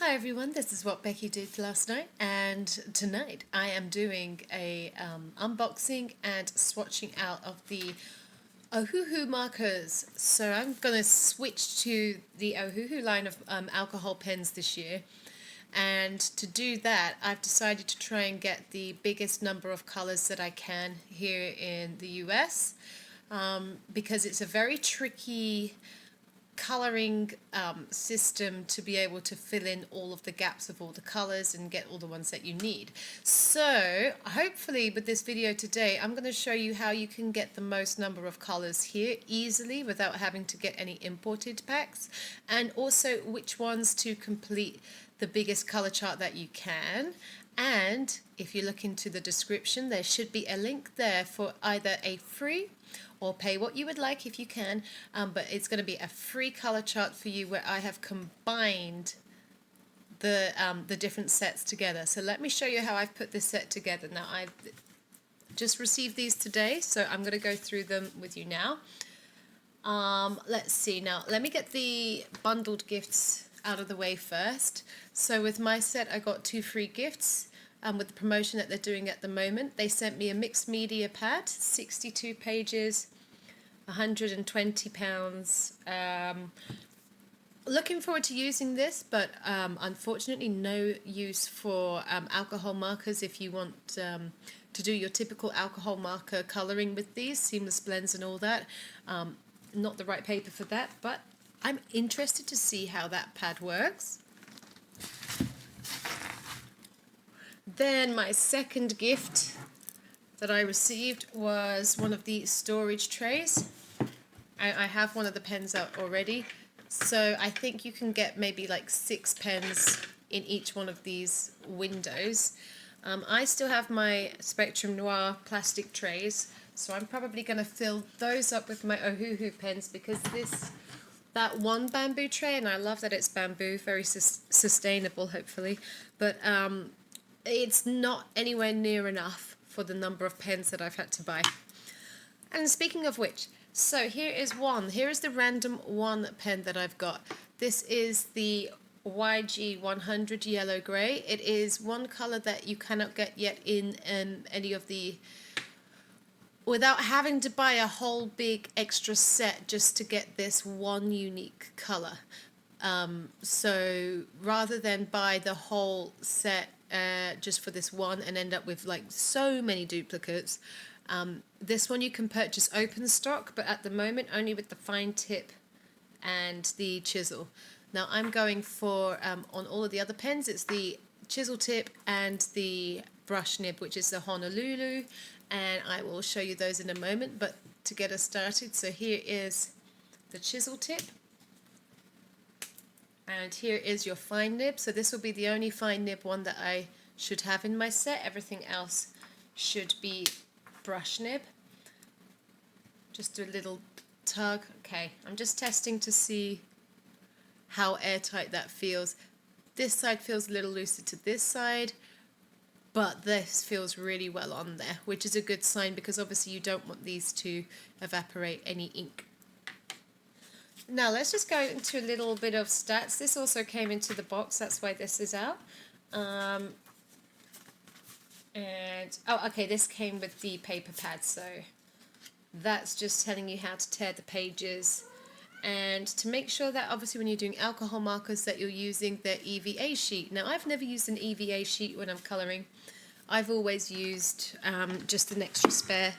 Hi everyone, this is what Becky did last night, and tonight I am doing a unboxing and swatching out of the Ohuhu markers. So I'm going to switch to the Ohuhu line of alcohol pens this year, and to do that I've decided to try and get the biggest number of colors that I can here in the US, because it's a very tricky coloring system to be able to fill in all of the gaps of all the colors and get all the ones that you need. So hopefully with this video today I'm going to show you how you can get the most number of colors here easily without having to get any imported packs, and also which ones to complete the biggest color chart that you can. And if you look into the description, there should be a link there for either a free or pay what you would like if you can, but it's going to be a free color chart for you where I have combined the different sets together. So let me show you how I've put this set together. Now I've just received these today, so I'm going to go through them with you now. Let's see, now let me get the bundled gifts out of the way first. So with my set I got 2 free gifts. With the promotion that they're doing at the moment, they sent me a mixed media pad, 62 pages, £120. Looking forward to using this, but unfortunately no use for alcohol markers if you want to do your typical alcohol marker colouring with these, seamless blends and all that. Not the right paper for that, but I'm interested to see how that pad works. Then my second gift that I received was one of the storage trays. I have one of the pens out already, so I think you can get maybe like 6 pens in each one of these windows. I still have my Spectrum Noir plastic trays, so I'm probably going to fill those up with my Ohuhu pens, because that one bamboo tray, and I love that it's bamboo, very sustainable hopefully, but it's not anywhere near enough for the number of pens that I've had to buy. And speaking of which, so here is one. Here is the random one pen that I've got. This is the YG100 yellow grey. It is one colour that you cannot get yet in any of the, without having to buy a whole big extra set just to get this one unique colour. So rather than buy the whole set just for this one and end up with like so many duplicates, this one you can purchase open stock, but at the moment only with the fine tip and the chisel. Now I'm going for, on all of the other pens, it's the chisel tip and the brush nib, which is the Honolulu, and I will show you those in a moment. But to get us started, so here is the chisel tip, and here is your fine nib. So this will be the only fine nib one that I should have in my set. Everything else should be brush nib. Just do a little tug. Okay, I'm just testing to see how airtight that feels. This side feels a little looser to this side, but this feels really well on there, which is a good sign, because obviously you don't want these to evaporate any ink. Now let's just go into a little bit of stats. This also came into the box, that's why this is out. This came with the paper pad, so that's just telling you how to tear the pages, and to make sure that obviously when you're doing alcohol markers that you're using the EVA sheet. Now I've never used an EVA sheet when I'm colouring. I've always used just an extra spare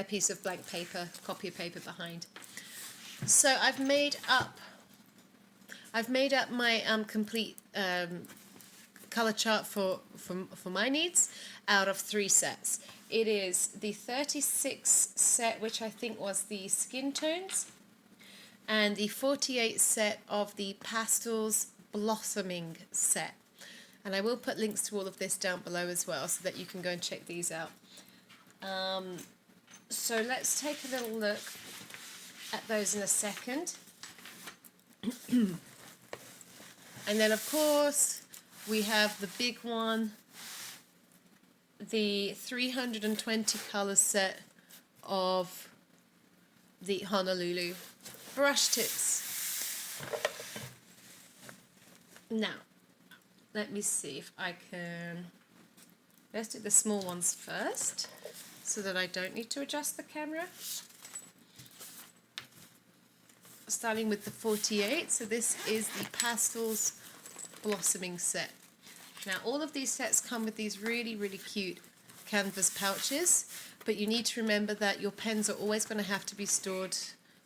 piece of blank paper, copy of paper behind. So I've made up my complete color chart for my needs out of 3 sets. It is the 36 set, which I think was the skin tones, and the 48 set of the Pastel Blossoming Set. And I will put links to all of this down below as well, so that you can go and check these out. So let's take a little look at those in a second. And then of course we have the big one, the 320 color set of the Honolulu brush tips. Now, let me see if I can, let's do the small ones first, so that I don't need to adjust the camera. Starting with the 48, so this is the Pastel Blossoming Set. Now all of these sets come with these really, really cute canvas pouches, but you need to remember that your pens are always going to have to be stored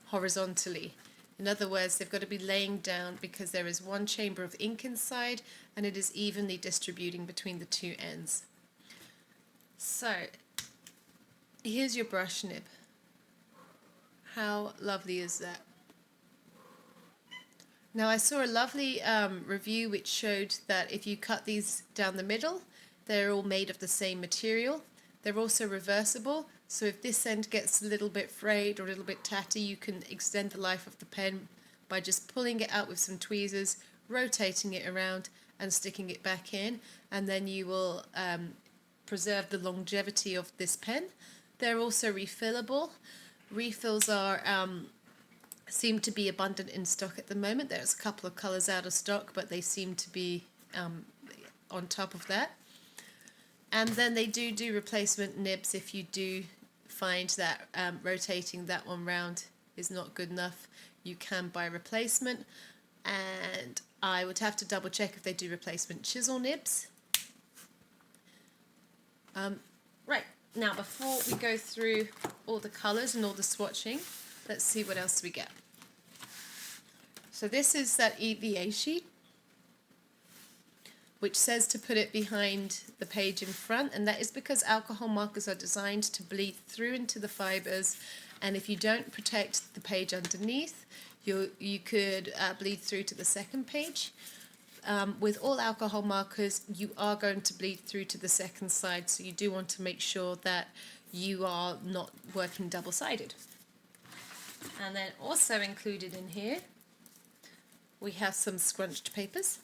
horizontally. In other words, they've got to be laying down because there is one chamber of ink inside and it is evenly distributing between the two ends. So here's your brush nib. How lovely is that? Now I saw a lovely review which showed that if you cut these down the middle, they're all made of the same material. They're also reversible, so if this end gets a little bit frayed or a little bit tatty, you can extend the life of the pen by just pulling it out with some tweezers, rotating it around and sticking it back in, and then you will preserve the longevity of this pen. They're also refillable. Refills are seem to be abundant in stock at the moment. There's a couple of colours out of stock, but they seem to be on top of that. And then they do replacement nibs if you do find that rotating that one round is not good enough. You can buy replacement, and I would have to double check if they do replacement chisel nibs. Right, now before we go through all the colours and all the swatching, let's see what else we get. So this is that EVA sheet, which says to put it behind the page in front, and that is because alcohol markers are designed to bleed through into the fibres, and if you don't protect the page underneath, you could bleed through to the second page. With all alcohol markers, you are going to bleed through to the second side, so you do want to make sure that you are not working double-sided. And then also included in here, we have some scrunched papers,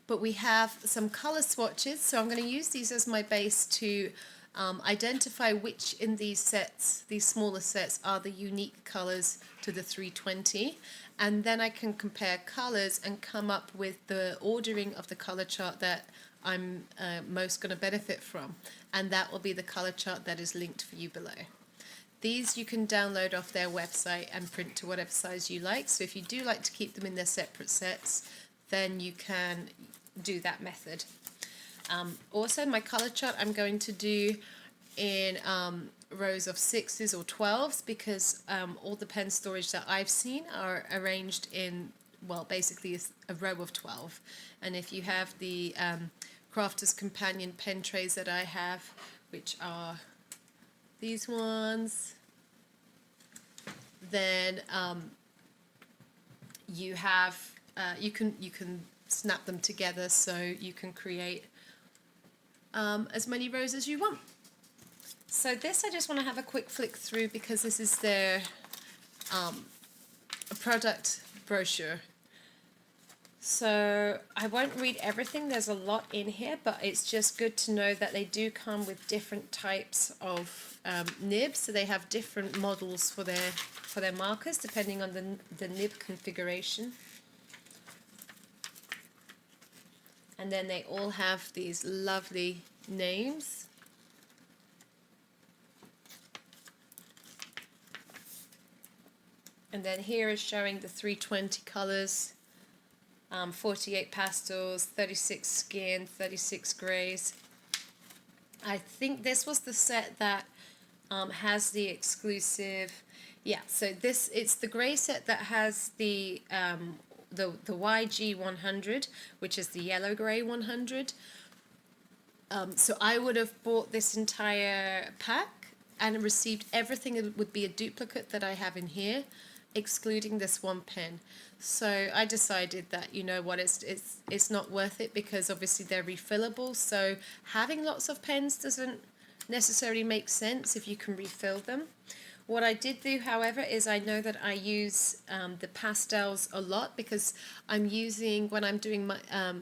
but we have some colour swatches, so I'm going to use these as my base to identify which in these sets, these smaller sets, are the unique colours to the 320, and then I can compare colours and come up with the ordering of the colour chart that I'm most going to benefit from, and that will be the colour chart that is linked for you below. These you can download off their website and print to whatever size you like, so if you do like to keep them in their separate sets, then you can do that method. Also, my colour chart I'm going to do in rows of 6s or 12s, because all the pen storage that I've seen are arranged in, well, basically a row of 12. And if you have the Crafter's Companion pen trays that I have, which are these ones, then you have you can snap them together so you can create as many rows as you want. So this I just want to have a quick flick through because this is their product brochure. So I won't read everything, there's a lot in here, but it's just good to know that they do come with different types of nibs. So they have different models for their markers depending on the nib configuration. And then they all have these lovely names. And then here is showing the 320 colours, 48 pastels, 36 skin, 36 greys. I think this was the set that has the exclusive, yeah, so it's the grey set that has the YG 100, which is the yellow grey 100. So I would have bought this entire pack and received everything. It would be a duplicate that I have in here, excluding this one pen. So I decided that, you know what, it's not worth it because obviously they're refillable. So having lots of pens doesn't necessarily make sense if you can refill them. What I did do, however, is I know that I use the pastels a lot because I'm using, when I'm doing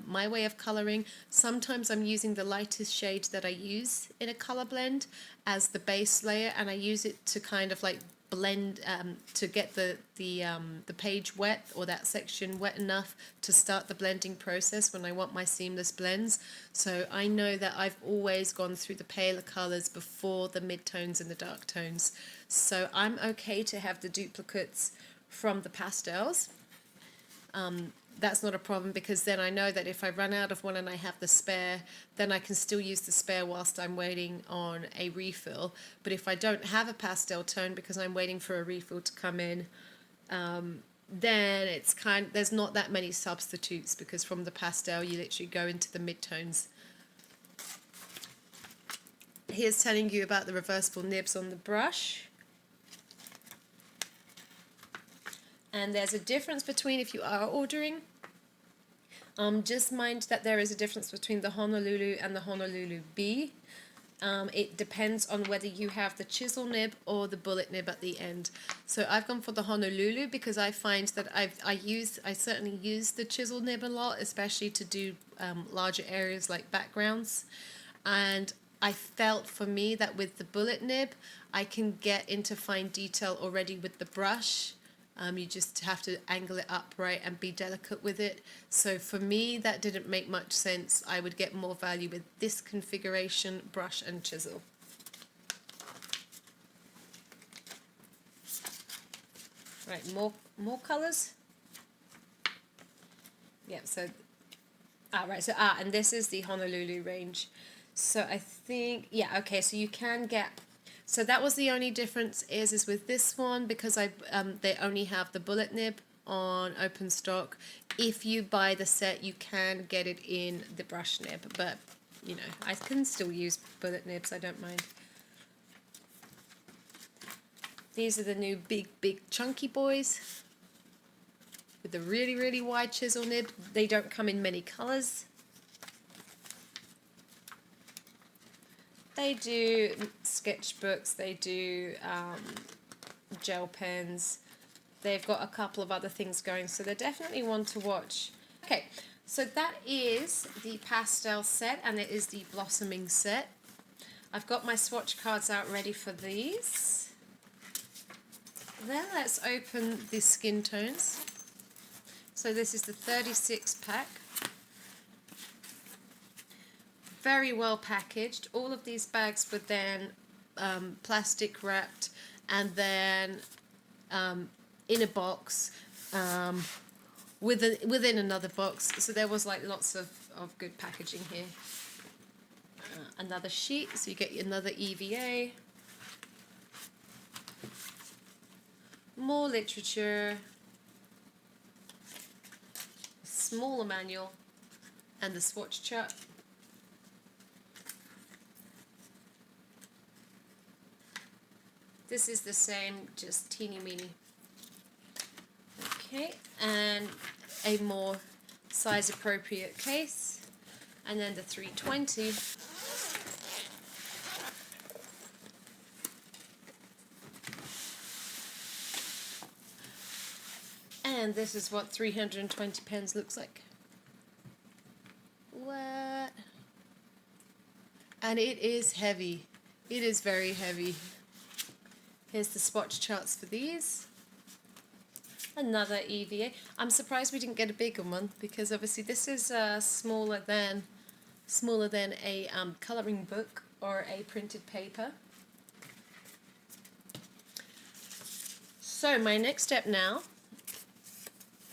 my way of colouring, sometimes I'm using the lightest shade that I use in a colour blend as the base layer, and I use it to kind of like blend to get the page wet, or that section wet enough to start the blending process when I want my seamless blends. So I know that I've always gone through the paler colors before the mid-tones and the dark tones. So I'm okay to have the duplicates from the pastels. That's not a problem, because then I know that if I run out of one and I have the spare, then I can still use the spare whilst I'm waiting on a refill. But if I don't have a pastel tone because I'm waiting for a refill to come in, then it's there's not that many substitutes, because from the pastel you literally go into the mid-tones. Here's telling you about the reversible nibs on the brush. And there's a difference between, if you are ordering, just mind that there is a difference between the Honolulu and the Honolulu B. It depends on whether you have the chisel nib or the bullet nib at the end. So I've gone for the Honolulu because I find that I certainly use the chisel nib a lot, especially to do larger areas like backgrounds. And I felt for me that with the bullet nib, I can get into fine detail already with the brush. You just have to angle it upright and be delicate with it. So for me, that didn't make much sense. I would get more value with this configuration, brush and chisel. Right, more colors. Yeah, so, and this is the Honolulu range. So I think, yeah, okay, so you can get. So that was the only difference is with this one, because they only have the bullet nib on open stock. If you buy the set, you can get it in the brush nib, but you know, I can still use bullet nibs, I don't mind. These are the new big chunky boys with the really wide chisel nib. They don't come in many colors. They do sketchbooks, they do gel pens, they've got a couple of other things going, so they're definitely one to watch. Okay, so that is the pastel set, and it is the blossoming set. I've got my swatch cards out ready for these. Then let's open the skin tones. So this is the 36 pack. Very well packaged. All of these bags were then plastic wrapped and then in a box within another box. So there was like lots of good packaging here. Another sheet, so you get another EVA. More literature. A smaller manual and the swatch chart. This is the same, just teeny weeny. Okay, and a more size appropriate case. And then the 320. And this is what 320 pens looks like. What? And it is heavy. It is very heavy. Here's the swatch charts for these. Another EVA. I'm surprised we didn't get a bigger one, because obviously this is smaller than a colouring book or a printed paper. So my next step now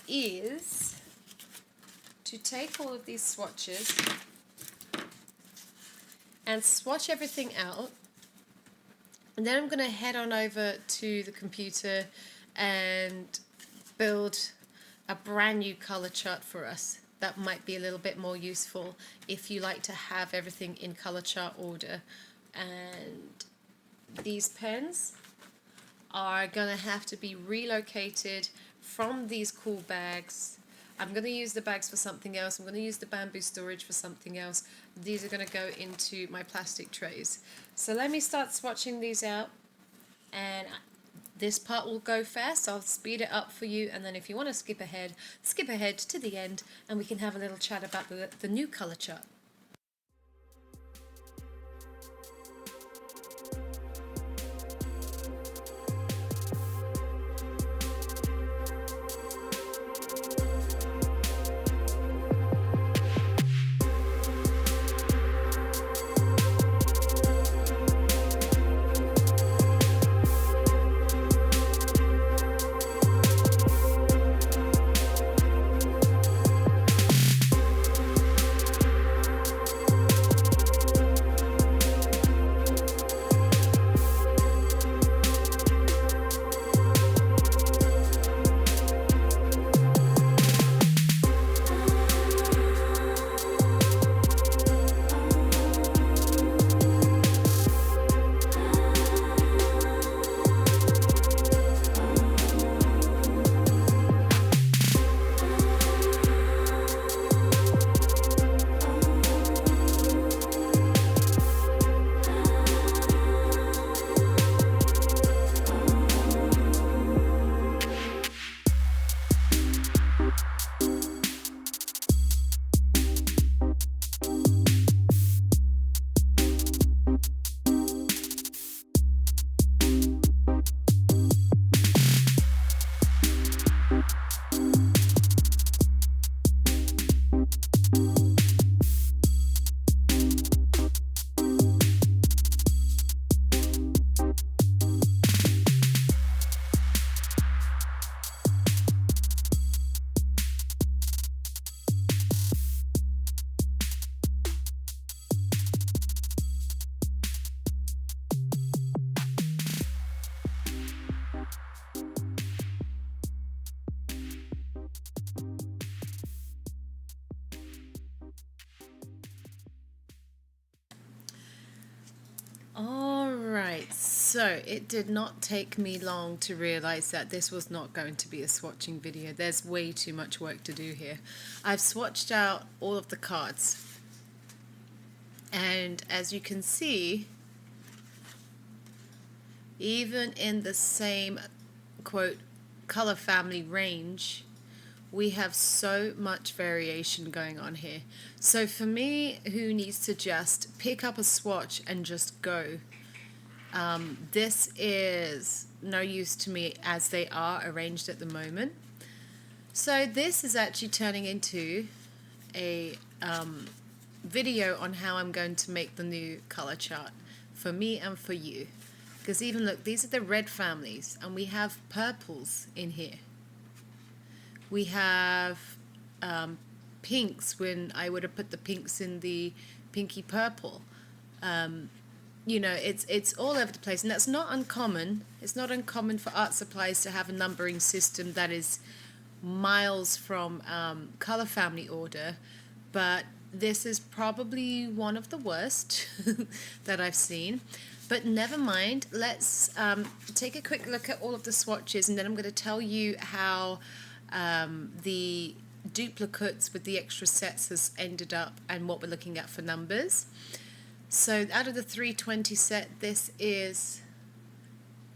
is to take all of these swatches and swatch everything out. And then I'm going to head on over to the computer and build a brand new color chart for us. That might be a little bit more useful if you like to have everything in color chart order. And these pens are going to have to be relocated from these cool bags. I'm going to use the bags for something else. I'm going to use the bamboo storage for something else. These are going to go into my plastic trays. So let me start swatching these out. And this part will go fast. I'll speed it up for you. And then if you want to skip ahead to the end. And we can have a little chat about the new color chart. Alright, so it did not take me long to realize that this was not going to be a swatching video. There's way too much work to do here. I've swatched out all of the cards, and as you can see, even in the same quote color family range, we have so much variation going on here. So for me, who needs to just pick up a swatch and just go, this is no use to me as they are arranged at the moment. So this is actually turning into a video on how I'm going to make the new color chart for me and for you. Because even look, these are the red families, and we have purples in here. We have pinks, when I would have put the pinks in the pinky purple. You know, it's all over the place, and that's not uncommon. It's not uncommon for art supplies to have a numbering system that is miles from color family order, but this is probably one of the worst that I've seen. But never mind, let's take a quick look at all of the swatches, and then I'm going to tell you how the duplicates with the extra sets has ended up and what we're looking at for numbers. So out of the 320 set, this is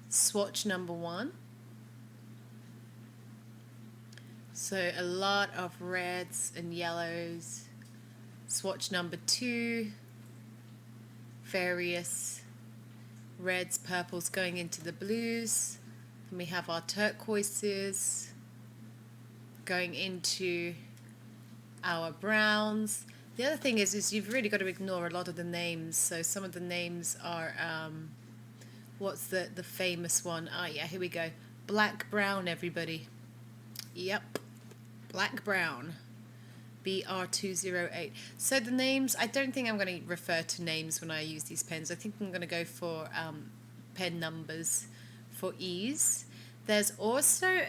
swatch number 1. So a lot of reds and yellows. Swatch number 2, various reds, purples going into the blues. And we have our turquoises going into our browns. The other thing is you've really got to ignore a lot of the names. So some of the names are, what's the famous one? Ah, yeah, here we go. Black brown, everybody. Yep, black brown. BR090. So the names, I don't think I'm going to refer to names when I use these pens. I think I'm going to go for pen numbers for ease. There's also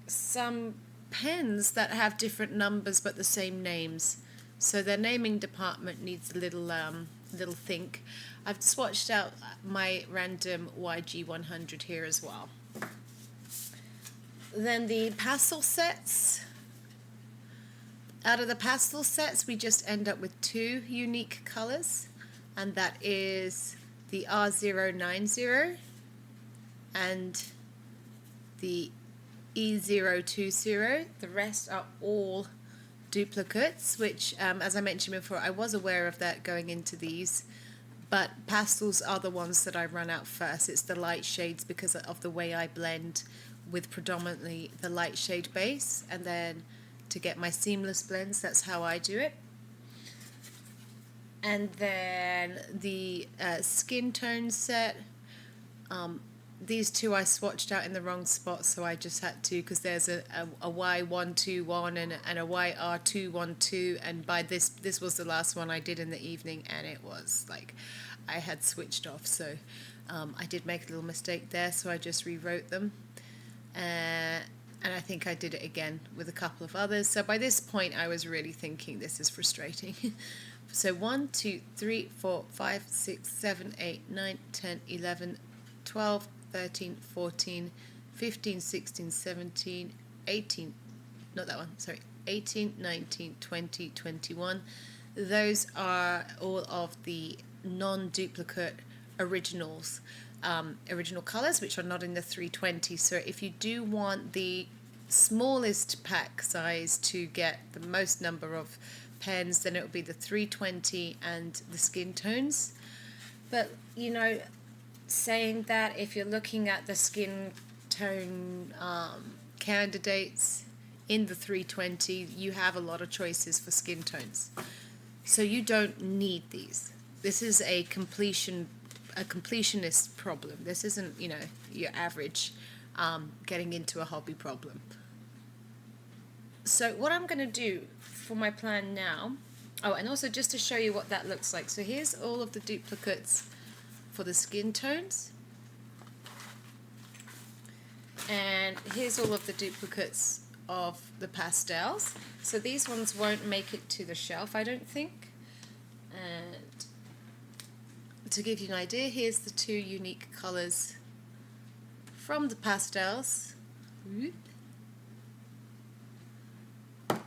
some pens that have different numbers but the same names, so their naming department needs a little think. I've swatched out my random YG100 here as well. Then the pastel sets. Out of the pastel sets, we just end up with 2 unique colors, and that is the R090 and the E020. The rest are all duplicates, which, as I mentioned before, I was aware of that going into these, but pastels are the ones that I run out first. It's the light shades because of the way I blend with predominantly the light shade base, and then to get my seamless blends, that's how I do it. And then the skin tone set, these 2 I swatched out in the wrong spot, so I just had to, because there's a Y121 and a YR212, and by this was the last one I did in the evening, and it was like I had switched off, so I did make a little mistake there, so I just rewrote them. And I think I did it again with a couple of others. So by this point, I was really thinking this is frustrating. So 1, 2, 3, 4, 5, 6, 7, 8, 9, 10, 11, 12, 13, 14, 15, 16, 17, 18, not that one, sorry, 18, 19, 20, 21. Those are all of the non-duplicate originals. Original colors, which are not in the 320. So if you do want the smallest pack size to get the most number of pens, then it would be the 320 and the skin tones. But you know, saying that, if you're looking at the skin tone candidates in the 320, you have a lot of choices for skin tones, so you don't need these. This is a completionist problem. This isn't, you know, your average getting into a hobby problem. So what I'm going to do for my plan now, oh, and also just to show you what that looks like. So here's all of the duplicates for the skin tones, and here's all of the duplicates of the pastels. So these ones won't make it to the shelf, I don't think. And to give you an idea, here's the two unique colours from the pastels.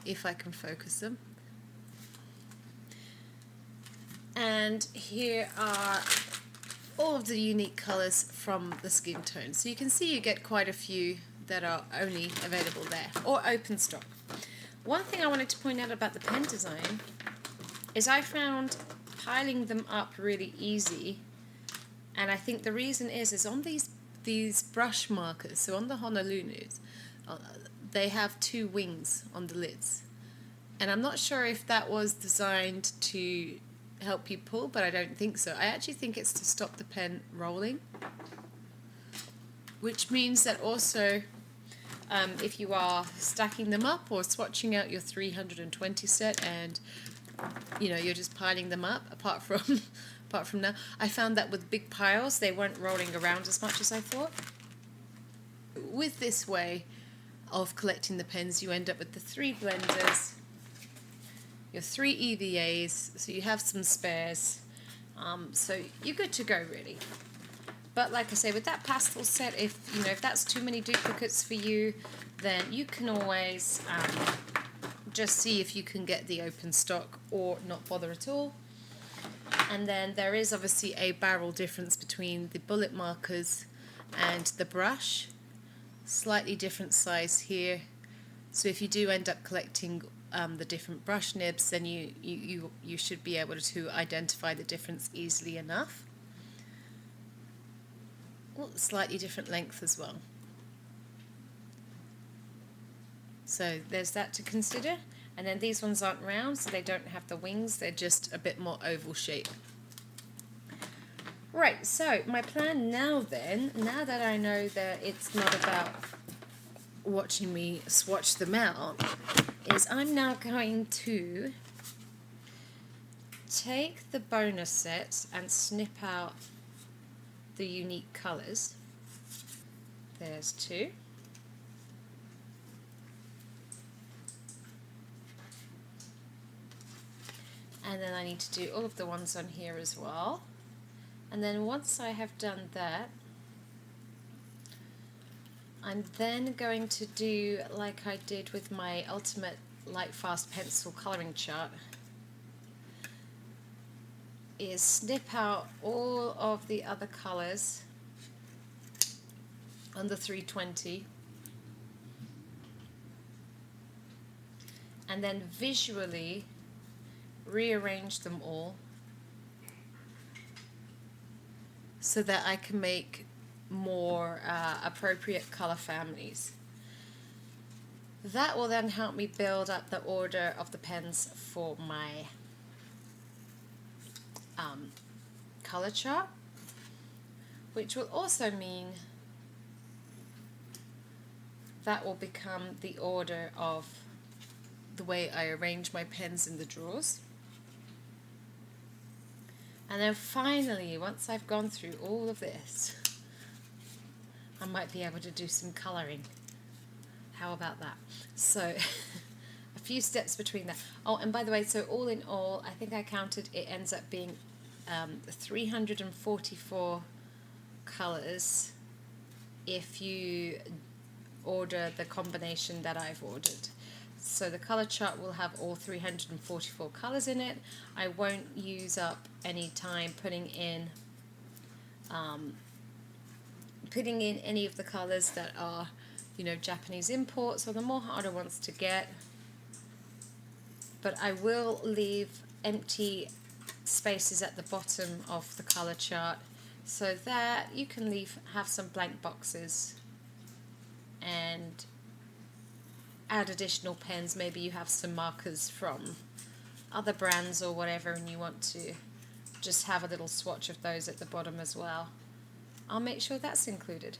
If I can focus them. And here are all of the unique colours from the skin tone. So you can see you get quite a few that are only available there, or open stock. One thing I wanted to point out about the pen design is I found piling them up really easy, and I think the reason is on these brush markers, so on the Honolulus, they have two wings on the lids, and I'm not sure if that was designed to help you pull, but I don't think so. I actually think it's to stop the pen rolling, which means that also if you are stacking them up or swatching out your 320 set and you're just piling them up, apart from now, I found that with big piles they weren't rolling around as much as I thought. With this way of collecting the pens, you end up with the 3 blenders, your 3 EVAs, so you have some spares, so you're good to go really. But like I say, with that pastel set, if that's too many duplicates for you, then you can always just see if you can get the open stock or not bother at all. And then there is obviously a barrel difference between the bullet markers and the brush, slightly different size here. So if you do end up collecting the different brush nibs, then you should be able to identify the difference easily enough. Well, slightly different length as well. So there's that to consider. And then these ones aren't round, so they don't have the wings, they're just a bit more oval shape. Right, so my plan now then, now that I know that it's not about watching me swatch them out, is I'm now going to take the bonus sets and snip out the unique colours. There's 2. And then I need to do all of the ones on here as well. And then once I have done that, I'm then going to do like I did with my Ultimate Light Fast Pencil colouring chart, is snip out all of the other colours on the 320 and then visually rearrange them all so that I can make more appropriate colour families. That will then help me build up the order of the pens for my colour chart, which will also mean that will become the order of the way I arrange my pens in the drawers. And then finally, once I've gone through all of this, I might be able to do some colouring. How about that? So a few steps between that. Oh, and by the way, so all in all, I think I counted, it ends up being 344 colours if you order the combination that I've ordered. So the colour chart will have all 344 colours in it. I won't use up any time putting in any of the colours that are, Japanese imports or the more harder ones to get. But I will leave empty spaces at the bottom of the colour chart so that you can have some blank boxes and add additional pens. Maybe you have some markers from other brands or whatever and you want to just have a little swatch of those at the bottom as well. I'll make sure that's included.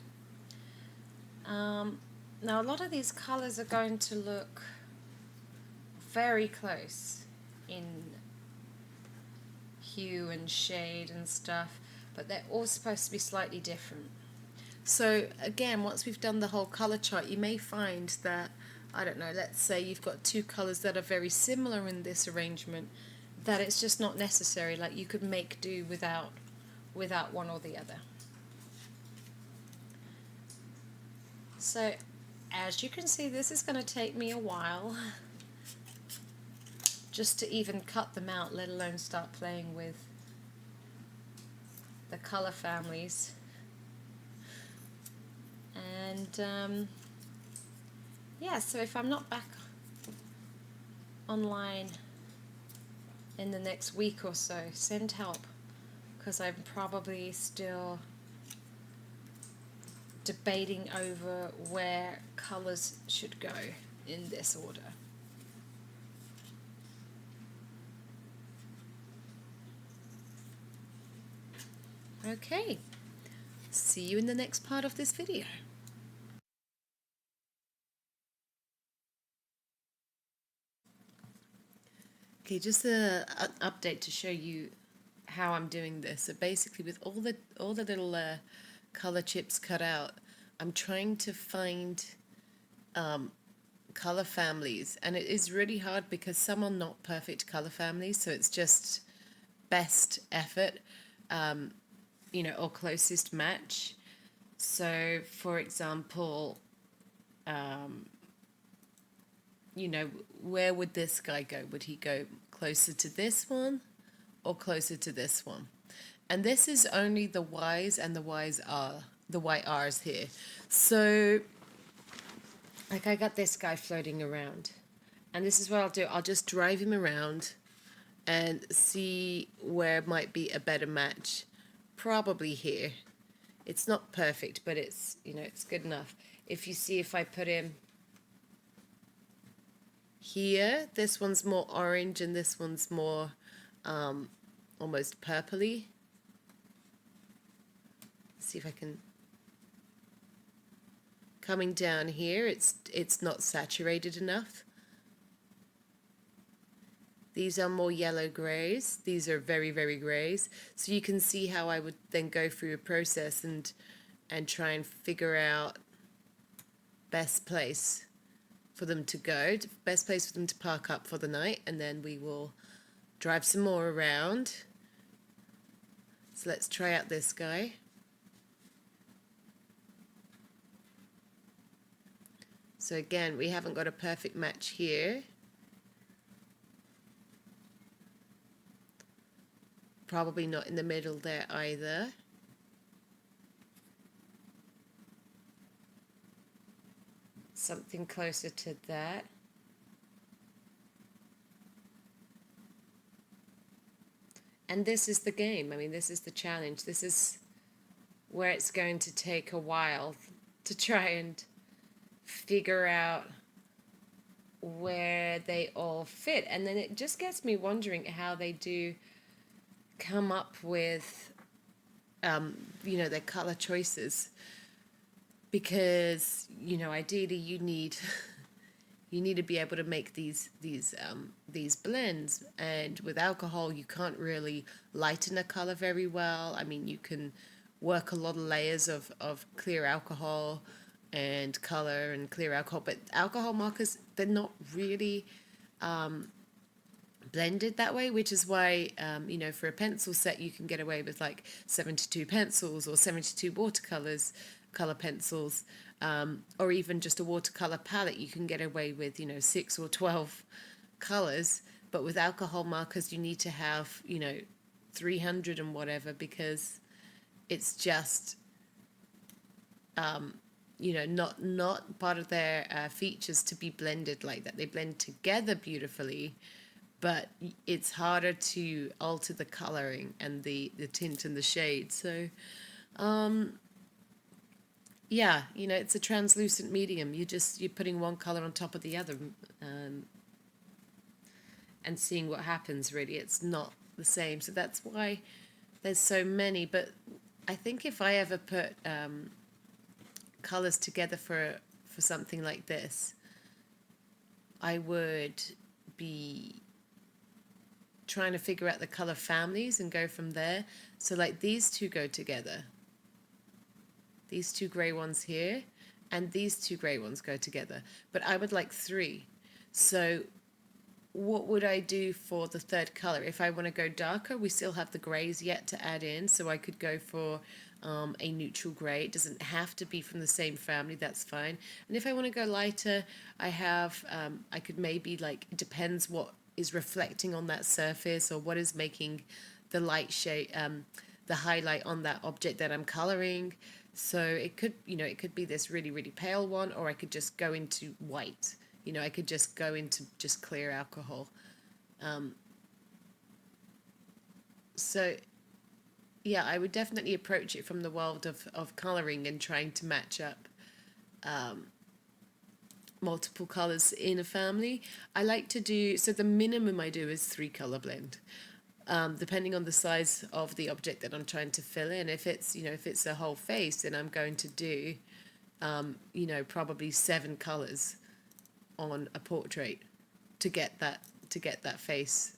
Now a lot of these colours are going to look very close in hue and shade and stuff, but they're all supposed to be slightly different. So again, once we've done the whole colour chart, you may find that, I don't know, let's say you've got 2 colours that are very similar in this arrangement, that it's just not necessary. Like you could make do without without one or the other. So as you can see, this is going to take me a while just to even cut them out, let alone start playing with the color families. And yeah, so if I'm not back online in the next week or so, send help, because I'm probably still debating over where colors should go in this order. Okay, see you in the next part of this video. Okay, just an update to show you how I'm doing this. So basically, with all the little color chips cut out, I'm trying to find color families, and it is really hard because some are not perfect color families, so it's just best effort, you know, or closest match. So for example, you know, where would this guy go? Would he go closer to this one or closer to this one? And this is only the Y's and the YR's here. So, like, I got this guy floating around. And this is what I'll do. I'll just drive him around and see where might be a better match. Probably here. It's not perfect, but it's, you know, it's good enough. If you see, if I put him here, this one's more orange and this one's more almost purpley. See if I can, coming down here, it's not saturated enough. These are more yellow grays. These are very, very grays. So you can see how I would then go through a process and try and figure out best place for them to go, best place for them to park up for the night, and then we will drive some more around. So let's try out this guy. So again, we haven't got a perfect match here. Probably not in the middle there either. Something closer to that. And this is the game. I mean, this is the challenge. This is where it's going to take a while to try and figure out where they all fit. And then it just gets me wondering how they do come up with, you know, their color choices. Because, you know, ideally you need to be able to make these blends, and with alcohol you can't really lighten a color very well. I mean, you can work a lot of layers of clear alcohol and color and clear alcohol, but alcohol markers, they're not really blended that way, which is why, you know, for a pencil set you can get away with like 72 pencils or 72 watercolors, color pencils, or even just a watercolor palette you can get away with, you know, 6 or 12 colors. But with alcohol markers you need to have, you know, 300 and whatever, because it's just you know, not part of their features to be blended like that. They blend together beautifully, but it's harder to alter the coloring and the tint and the shade. So yeah, you know, it's a translucent medium. You're putting one color on top of the other, and seeing what happens. Really, it's not the same. So that's why there's so many. But I think if I ever put colors together for something like this, I would be trying to figure out the color families and go from there. So like these two go together. These two gray ones here, and these two gray ones go together. But I would like 3. So what would I do for the third color? If I want to go darker, we still have the grays yet to add in, so I could go for a neutral grey. It doesn't have to be from the same family, that's fine. And if I want to go lighter, I have, I could maybe, like, it depends what is reflecting on that surface or what is making the light shade, the highlight on that object that I'm colouring. So it could, you know, it could be this really, really pale one, or I could just go into white. You know, I could just go into just clear alcohol. So yeah, I would definitely approach it from the world of colouring and trying to match up multiple colours in a family. I like to do, so the minimum I do is 3 colour blend, depending on the size of the object that I'm trying to fill in. If it's, you know, if it's a whole face, then I'm going to do, you know, probably 7 colours on a portrait to get that face,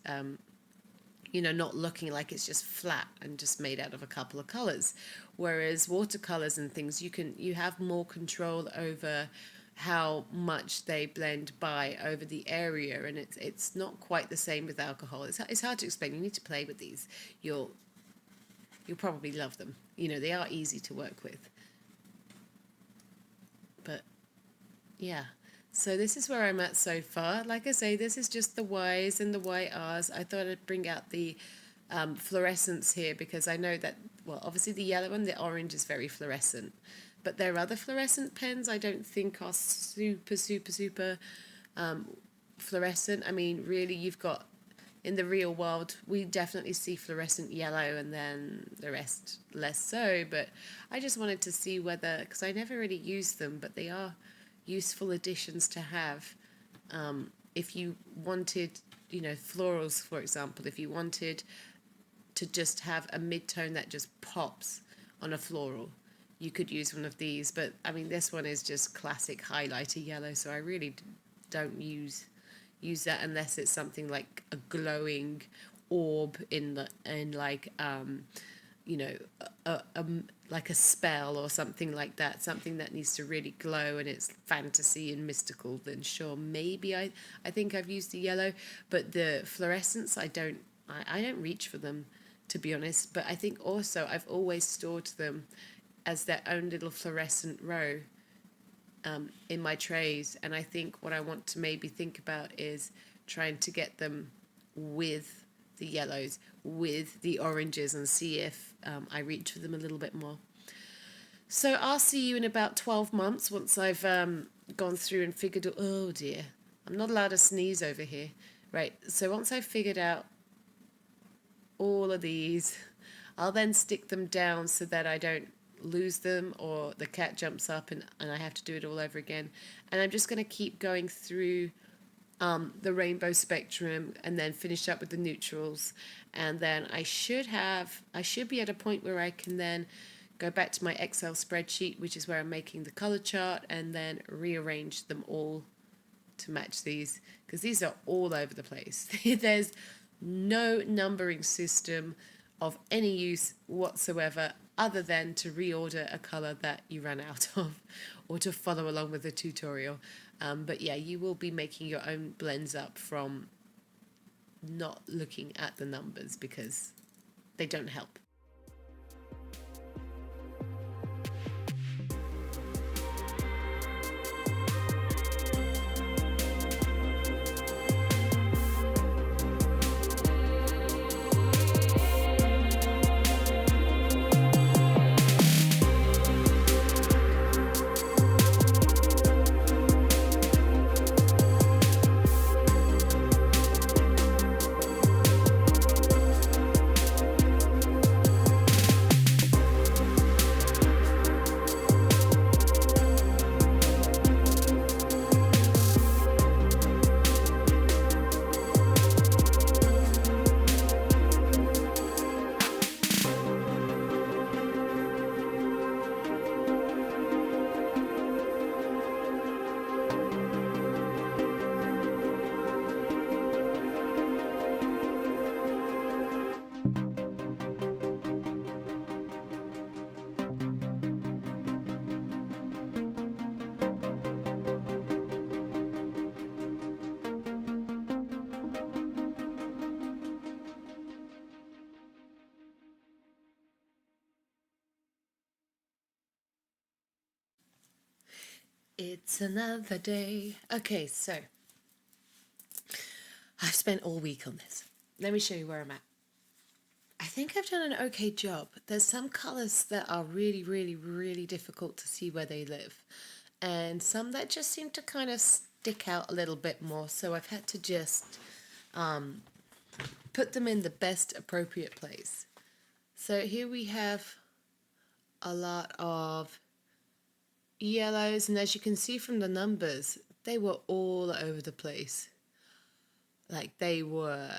you know, not looking like it's just flat and just made out of a couple of colours. Whereas watercolours and things, you have more control over how much they blend by over the area, and it's not quite the same with alcohol. It's hard to explain. You need to play with these. You'll probably love them. You know, they are easy to work with. But yeah. So this is where I'm at so far. Like I say, this is just the Ys and the YRs. I thought I'd bring out the fluorescence here because I know that, well, obviously the yellow and the orange is very fluorescent. But there are other fluorescent pens I don't think are super fluorescent. I mean, really, you've got, in the real world, we definitely see fluorescent yellow and then the rest less so. But I just wanted to see whether, because I never really use them, but they are useful additions to have. If you wanted, you know, florals, for example, if you wanted to just have a mid-tone that just pops on a floral, you could use one of these. But I mean, this one is just classic highlighter yellow, so I really don't use that unless it's something like a glowing orb in like you know, like a spell or something like that, something that needs to really glow and it's fantasy and mystical, then sure, maybe I think I've used the yellow. But the fluorescents, I don't reach for them, to be honest. But I think also I've always stored them as their own little fluorescent row in my trays. And I think what I want to maybe think about is trying to get them with the yellows, with the oranges, and see if I reach for them a little bit more. So I'll see you in about 12 months once I've gone through and figured out, oh dear, I'm not allowed to sneeze over here. Right, so once I've figured out all of these, I'll then stick them down so that I don't lose them or the cat jumps up and I have to do it all over again. And I'm just going to keep going through the rainbow spectrum and then finish up with the neutrals. And then I should be at a point where I can then go back to my Excel spreadsheet, which is where I'm making the color chart, and then rearrange them all to match these, because these are all over the place. There's no numbering system of any use whatsoever other than to reorder a color that you ran out of or to follow along with the tutorial. But yeah, you will be making your own blends up from not looking at the numbers because they don't help. It's another day. Okay, so I've spent all week on this. Let me show you where I'm at. I think I've done an okay job. There's some colours that are really, really, really difficult to see where they live. And some that just seem to kind of stick out a little bit more. So I've had to just put them in the best appropriate place. So here we have a lot of yellows. And as you can see from the numbers, they were all over the place. Like they were...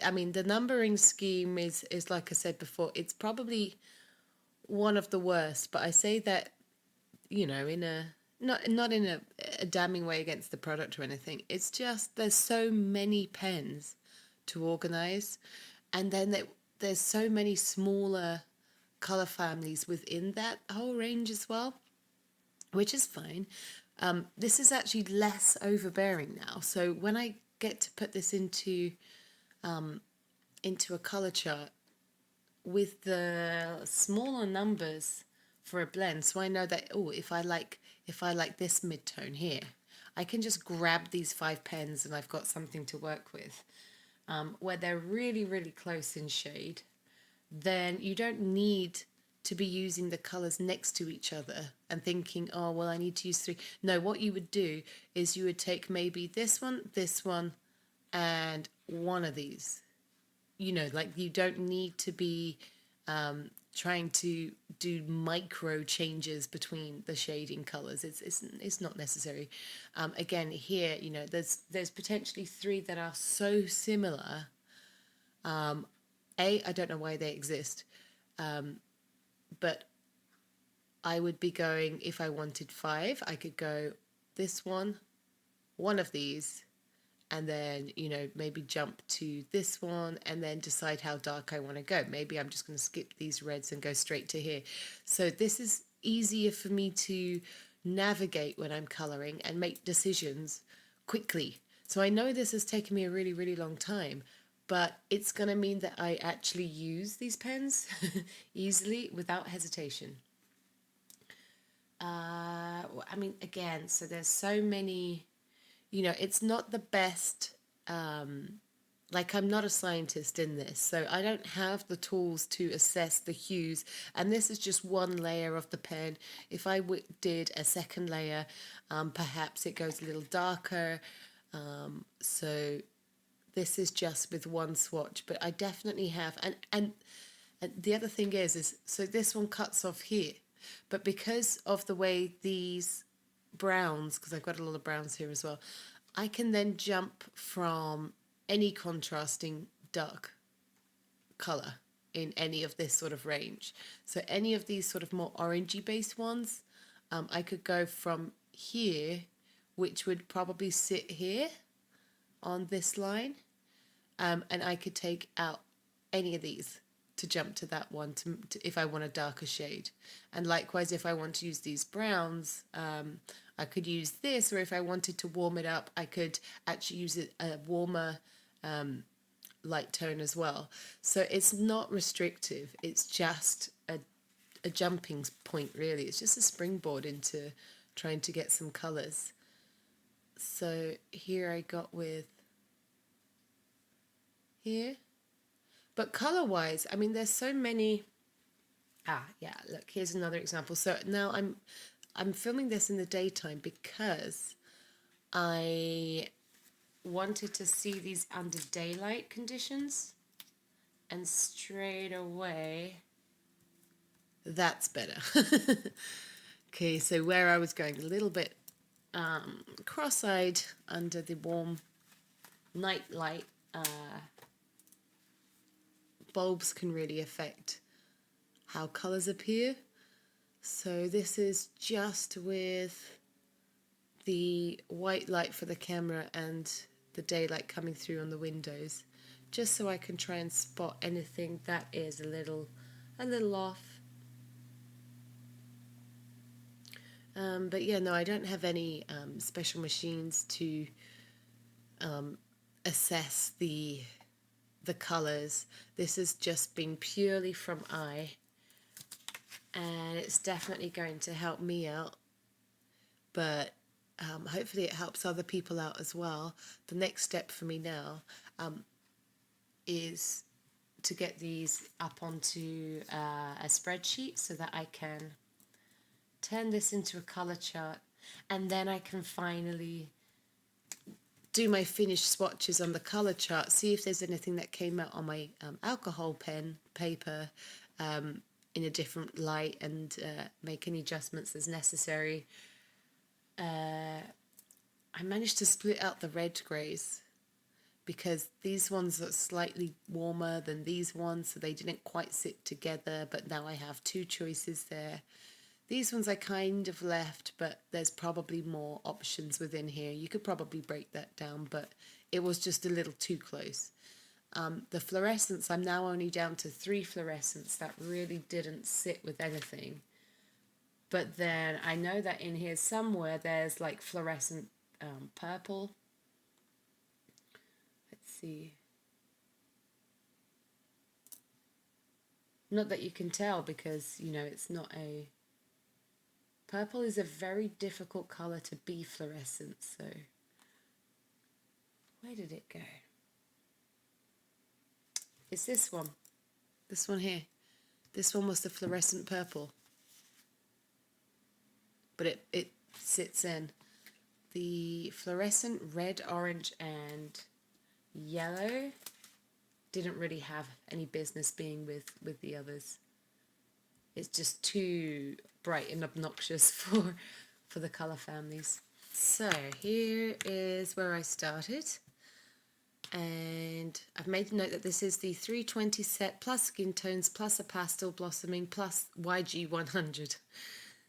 I mean, the numbering scheme is like I said before, it's probably one of the worst, but I say that, you know, in a not in a damning way against the product or anything. It's just there's so many pens to organize, and then there's so many smaller color families within that whole range as well, which is fine. This is actually less overbearing now, so when I get to put this into a color chart with the smaller numbers for a blend, so I know that, oh, if I like this mid-tone here, I can just grab these 5 pens and I've got something to work with. Where they're really, really close in shade, then you don't need to be using the colors next to each other and thinking, oh, well, I need to use 3. No, what you would do is you would take maybe this one, and one of these. You know, like you don't need to be trying to do micro changes between the shading colors. It's not necessary. Again, here, you know, there's potentially 3 that are so similar. I don't know why they exist, but I would be going, if I wanted 5, I could go this one of these, and then, you know, maybe jump to this one and then decide how dark I want to go. Maybe I'm just going to skip these reds and go straight to here. So this is easier for me to navigate when I'm coloring and make decisions quickly. So I know this has taken me a really, really long time, but it's going to mean that I actually use these pens easily without hesitation. I mean, again, so there's so many... You know, it's not the best, like I'm not a scientist in this, so I don't have the tools to assess the hues, and this is just one layer of the pen. If I did a second layer, perhaps it goes a little darker, so this is just with one swatch, but I definitely have, and the other thing is so this one cuts off here, but because of the way these browns, because I've got a lot of browns here as well, I can then jump from any contrasting dark color in any of this sort of range. So any of these sort of more orangey based ones, I could go from here, which would probably sit here on this line, and I could take out any of these to jump to that one to if I want a darker shade. And likewise, if I want to use these browns, I could use this, or if I wanted to warm it up, I could actually use a warmer light tone as well. So it's not restrictive, it's just a jumping point, really. It's just a springboard into trying to get some colours. So here I got with here. But colour-wise, I mean, there's so many... yeah, look, here's another example. So now I'm filming this in the daytime because I wanted to see these under daylight conditions, and straight away, that's better. Okay, so where I was going a little bit cross-eyed under the warm night light, bulbs can really affect how colours appear. So this is just with the white light for the camera and the daylight coming through on the windows, just so I can try and spot anything that is a little off. But yeah, no, I don't have any special machines to assess the colours. This has just been purely from eye, and it's definitely going to help me out, but hopefully it helps other people out as well. The next step for me now is to get these up onto a spreadsheet so that I can turn this into a color chart, and then I can finally do my finished swatches on the color chart, see if there's anything that came out on my alcohol pen paper in a different light, and make any adjustments as necessary. I managed to split out the red greys because these ones are slightly warmer than these ones, so they didn't quite sit together, but now I have two choices there. These ones I kind of left, but there's probably more options within here. You could probably break that down, but it was just a little too close. The fluorescents, I'm now only down to 3 fluorescents that really didn't sit with anything. But then I know that in here somewhere there's like fluorescent purple. Let's see. Not that you can tell because, you know, it's not a... Purple is a very difficult colour to be fluorescent, so... Where did it go? It's this one. This one here. This one was the fluorescent purple. But it sits in. The fluorescent red, orange, and yellow didn't really have any business being with the others. It's just too bright and obnoxious for the colour families. So here is where I started. And I've made a note that this is the 320 set plus skin tones plus a pastel blossoming plus YG100.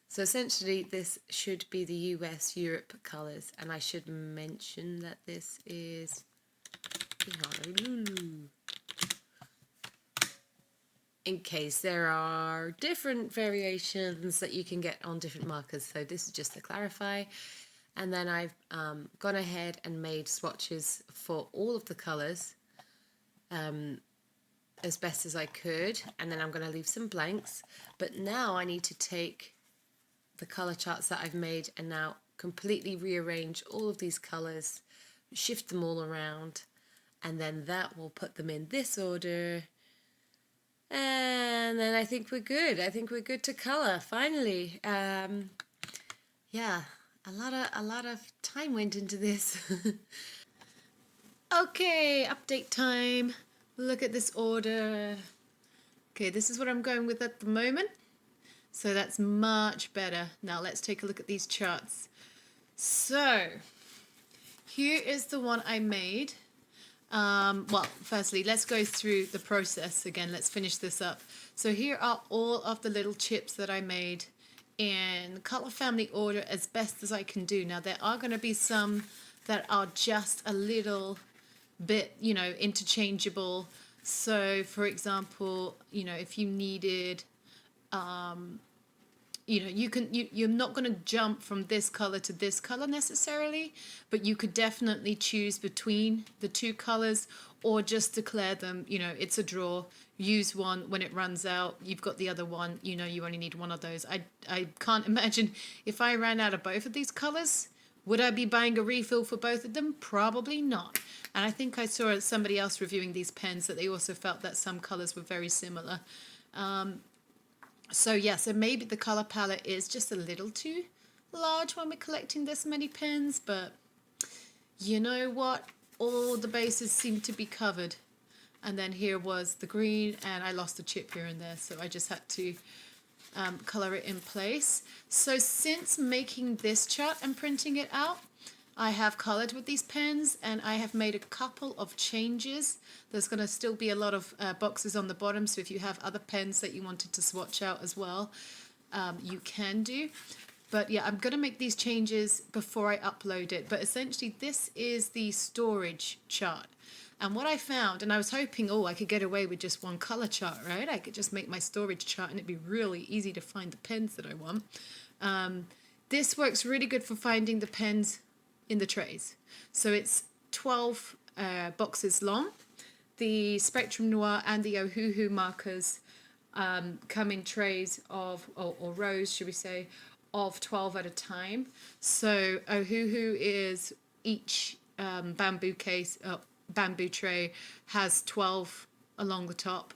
So essentially this should be the US Europe colours, and I should mention that this is the Honolulu. In case there are different variations that you can get on different markers. So this is just to clarify. And then I've gone ahead and made swatches for all of the colours as best as I could. And then I'm going to leave some blanks. But now I need to take the colour charts that I've made and now completely rearrange all of these colours, shift them all around, and then that will put them in this order. And then I think we're good. I think we're good to colour, finally. Yeah, a lot of time went into this. Okay, update time. Look at this order. Okay, this is what I'm going with at the moment. So that's much better. Now let's take a look at these charts. So here is the one I made. Well, firstly, let's go through the process again. Let's finish this up. So here are all of the little chips that I made in color family order as best as I can do. Now, there are going to be some that are just a little bit, you know, interchangeable. So, for example, you know, if you needed... you know, you're not going to jump from this color to this color necessarily, but you could definitely choose between the two colors or just declare them, you know, it's a draw. Use one. When it runs out, you've got the other one. You know, you only need one of those. I can't imagine if I ran out of both of these colors, would I be buying a refill for both of them? Probably not. And I think I saw somebody else reviewing these pens that they also felt that some colors were very similar. So yeah, so maybe the color palette is just a little too large when we're collecting this many pens, but you know what? All the bases seem to be covered. And then here was the green, and I lost a chip here and there, so I just had to color it in place. So since making this chart and printing it out, I have colored with these pens, and I have made a couple of changes. There's going to still be a lot of boxes on the bottom, so if you have other pens that you wanted to swatch out as well, you can do. But yeah, I'm going to make these changes before I upload it. But essentially, this is the storage chart. And what I found, and I was hoping, oh, I could get away with just one color chart, right? I could just make my storage chart and it'd be really easy to find the pens that I want. This works really good for finding the pens in the trays. So it's 12 boxes long. The Spectrum Noir and the Ohuhu markers come in trays of, or rows, should we say, of 12 at a time. So Ohuhu is each bamboo tray has 12 along the top,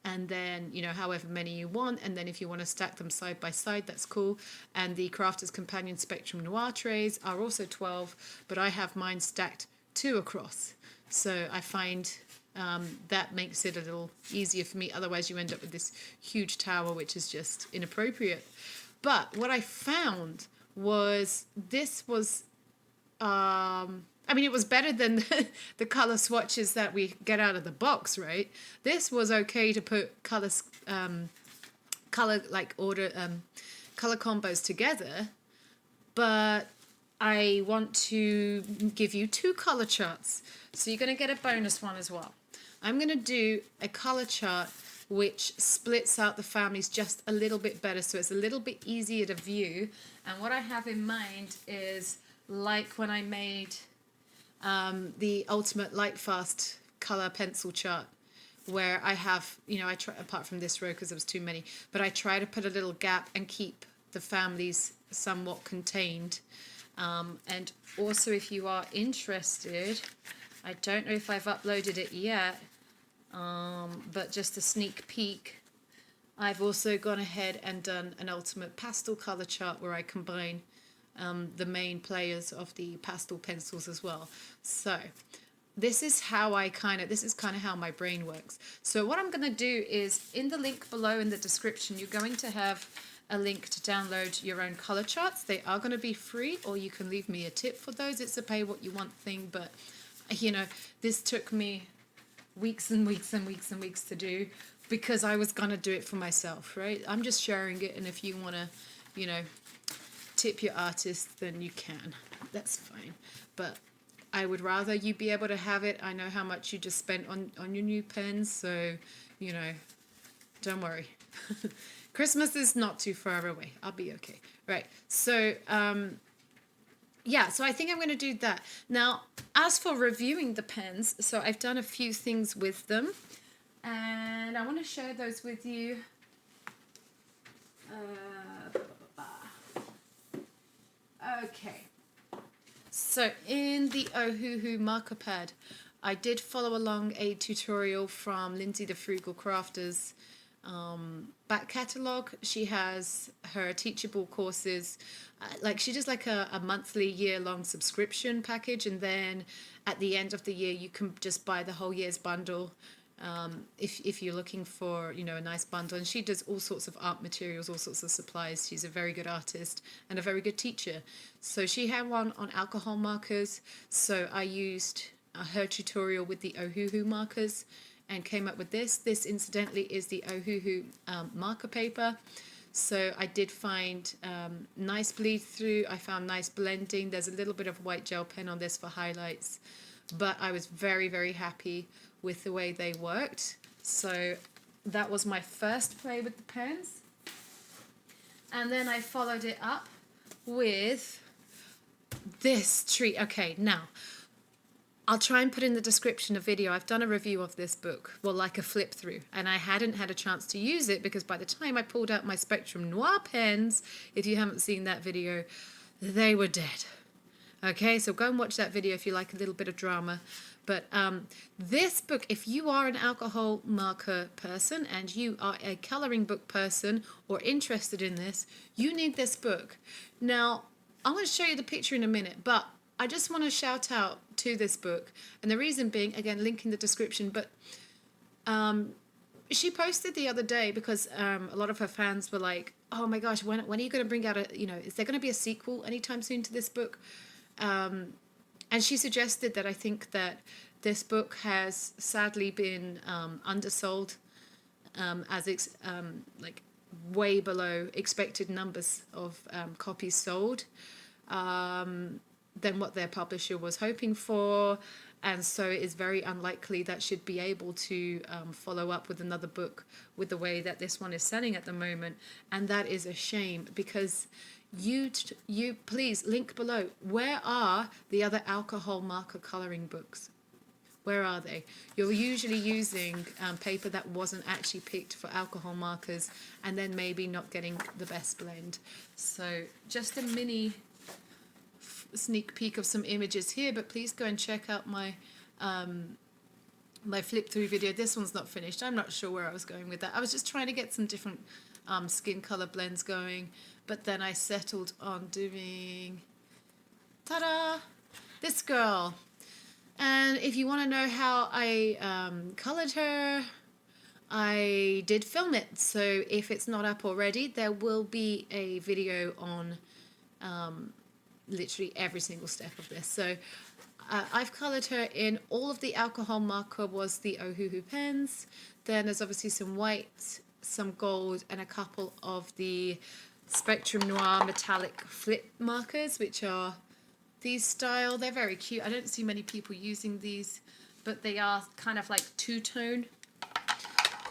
and then, you know, however many you want, and then if you want to stack them side by side, that's cool. And the Crafter's Companion Spectrum Noir trays are also 12, but I have mine stacked 2 across, so I find that makes it a little easier for me. Otherwise you end up with this huge tower, which is just inappropriate. But what I found was this was I mean, it was better than the color swatches that we get out of the box, right? This was okay to put color combos together, but I want to give you 2 color charts. So you're going to get a bonus one as well. I'm going to do a color chart which splits out the families just a little bit better, so it's a little bit easier to view. And what I have in mind is like when I made the Ultimate Lightfast color pencil chart, where I have, you know, I try, apart from this row because there was too many, but I try to put a little gap and keep the families somewhat contained. And also, if you are interested, I don't know if I've uploaded it yet, but just a sneak peek, I've also gone ahead and done an Ultimate Pastel color chart where I combine the main players of the pastel pencils as well. So this is how this is kind of how my brain works. So what I'm going to do is, in the link below in the description, you're going to have a link to download your own color charts. They are going to be free, or you can leave me a tip for those. It's a pay what you want thing, but you know, this took me weeks and weeks and weeks and weeks to do because I was going to do it for myself, right? I'm just sharing it, and if you want to, you know, tip your artist, then you can. That's fine. But I would rather you be able to have it. I know how much you just spent on your new pens, so, you know, don't worry. Christmas is not too far away. I'll be okay. Right. So, yeah, so I think I'm going to do that. Now, as for reviewing the pens, so I've done a few things with them, and I want to share those with you. Okay, so in the Ohuhu marker pad, I did follow along a tutorial from Lindsay the Frugal Crafter's back catalogue. She has her teachable courses, like she does like a monthly year-long subscription package, and then at the end of the year you can just buy the whole year's bundle. If you're looking for, you know, a nice bundle. And she does all sorts of art materials, all sorts of supplies. She's a very good artist and a very good teacher. So she had one on alcohol markers, so I used her tutorial with the Ohuhu markers and came up with this. This incidentally is the Ohuhu marker paper. So I did find nice bleed through. I found nice blending. There's a little bit of white gel pen on this for highlights, but I was very, very happy with the way they worked. So that was my first play with the pens. And then I followed it up with this treat. Okay, now I'll try and put in the description a video. I've done a review of this book, well, like a flip through, and I hadn't had a chance to use it because by the time I pulled out my Spectrum Noir pens, if you haven't seen that video, they were dead. Okay, so go and watch that video if you like a little bit of drama. But this book, if you are an alcohol marker person and you are a coloring book person or interested in this, you need this book. Now, I'm going to show you the picture in a minute, but I just want to shout out to this book. And the reason being, again, link in the description, but she posted the other day because a lot of her fans were like, oh my gosh, when are you going to bring out is there going to be a sequel anytime soon to this book? And she suggested that I think that this book has sadly been undersold, as it's like way below expected numbers of copies sold than what their publisher was hoping for, and so it is very unlikely that she'd be able to follow up with another book with the way that this one is selling at the moment, and that is a shame because you please link below. Where are the other alcohol marker coloring books? Where are they? You're usually using paper that wasn't actually picked for alcohol markers, and then maybe not getting the best blend. So just a mini sneak peek of some images here, but please go and check out my my flip through video. This one's not finished. I'm not sure where I was going with that. I was just trying to get some different skin color blends going, but then I settled on doing, ta-da, this girl. And if you want to know how I colored her, I did film it. So if it's not up already, there will be a video on literally every single step of this. So I've colored her in all of the alcohol marker was the Ohuhu pens. Then there's obviously some white, some gold, and a couple of the Spectrum Noir metallic flip markers, which are these style. They're very cute. I don't see many people using these, but they are kind of like two-tone.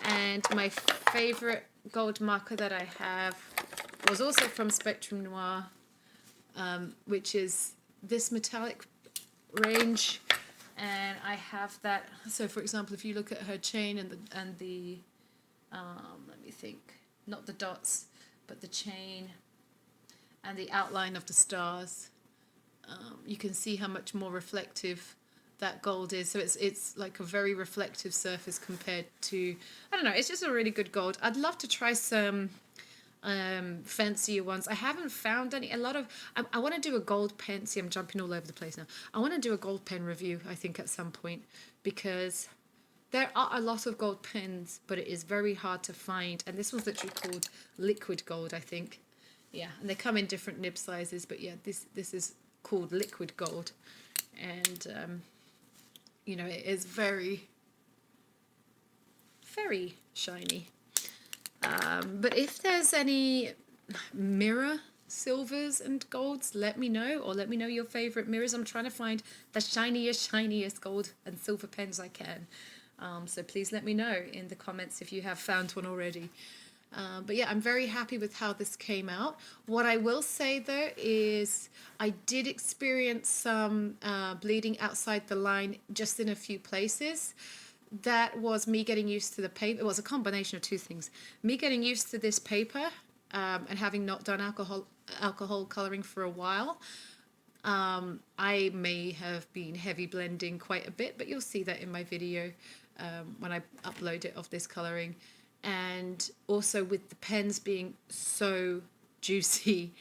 And my favorite gold marker that I have was also from Spectrum Noir, which is this metallic range. And I have that. So for example, if you look at her chain and the let me think, not the dots, but the chain and the outline of the stars, you can see how much more reflective that gold is. So it's like a very reflective surface compared to, I don't know, it's just a really good gold. I'd love to try some fancier ones. I haven't found any. I want to do a gold pen. See, I'm jumping all over the place now. I want to do a gold pen review, I think, at some point, because there are a lot of gold pens, but it is very hard to find. And this one's literally called liquid gold, I think. Yeah, and they come in different nib sizes, but yeah, this is called liquid gold. And you know, it is very, very shiny. But if there's any mirror silvers and golds, let me know, or let me know your favorite mirrors. I'm trying to find the shiniest gold and silver pens I can. So please let me know in the comments if you have found one already. But yeah, I'm very happy with how this came out. What I will say though is I did experience some bleeding outside the line just in a few places. That was me getting used to the paper. It was a combination of two things. Me getting used to this paper and having not done alcohol coloring for a while. I may have been heavy blending quite a bit, but you'll see that in my video when I upload it of this coloring. And also with the pens being so juicy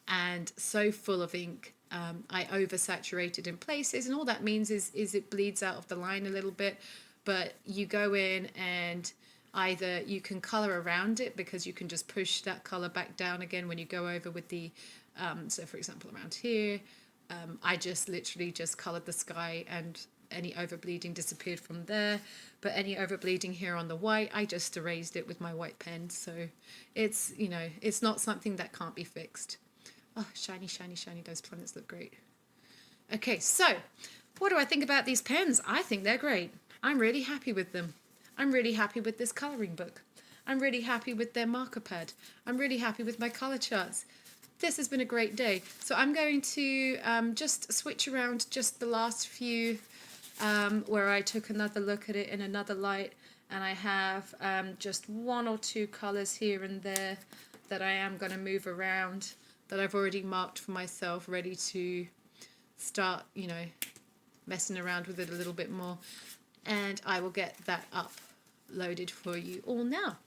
and so full of ink, I oversaturated in places, and all that means is it bleeds out of the line a little bit. But you go in and either you can color around it, because you can just push that color back down again when you go over with the, so for example around here, I just literally just colored the sky and any overbleeding disappeared from there. But any overbleeding here on the white, I just erased it with my white pen. So it's, you know, it's not something that can't be fixed. Oh, shiny, shiny, shiny. Those planets look great. Okay, so what do I think about these pens? I think they're great. I'm really happy with them. I'm really happy with this coloring book. I'm really happy with their marker pad. I'm really happy with my color charts. This has been a great day. So I'm going to just switch around just the last few where I took another look at it in another light, and I have just one or two colors here and there that I am going to move around, that I've already marked for myself, ready to start, you know, messing around with it a little bit more. And I will get that uploaded for you all now.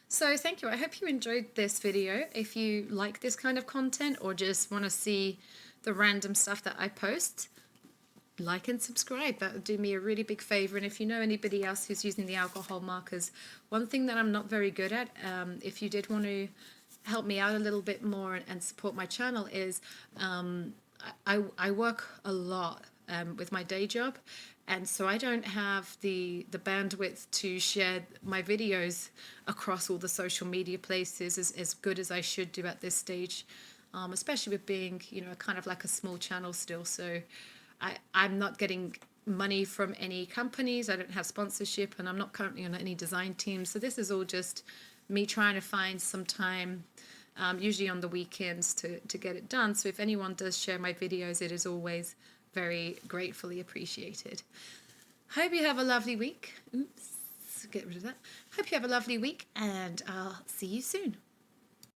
So thank you. I hope you enjoyed this video. If you like this kind of content or just want to see the random stuff that I post, like and subscribe. That would do me a really big favor. And if you know anybody else who's using the alcohol markers, one thing that I'm not very good at, if you did want to help me out a little bit more and support my channel, is I work a lot with my day job, and so I don't have the bandwidth to share my videos across all the social media places as good as I should do at this stage, especially with being, you know, kind of like a small channel still. So I'm not getting money from any companies, I don't have sponsorship, and I'm not currently on any design team. So this is all just me trying to find some time, usually on the weekends, to get it done. So if anyone does share my videos, it is always very gratefully appreciated. Hope you have a lovely week. Oops, get rid of that. Hope you have a lovely week, and I'll see you soon.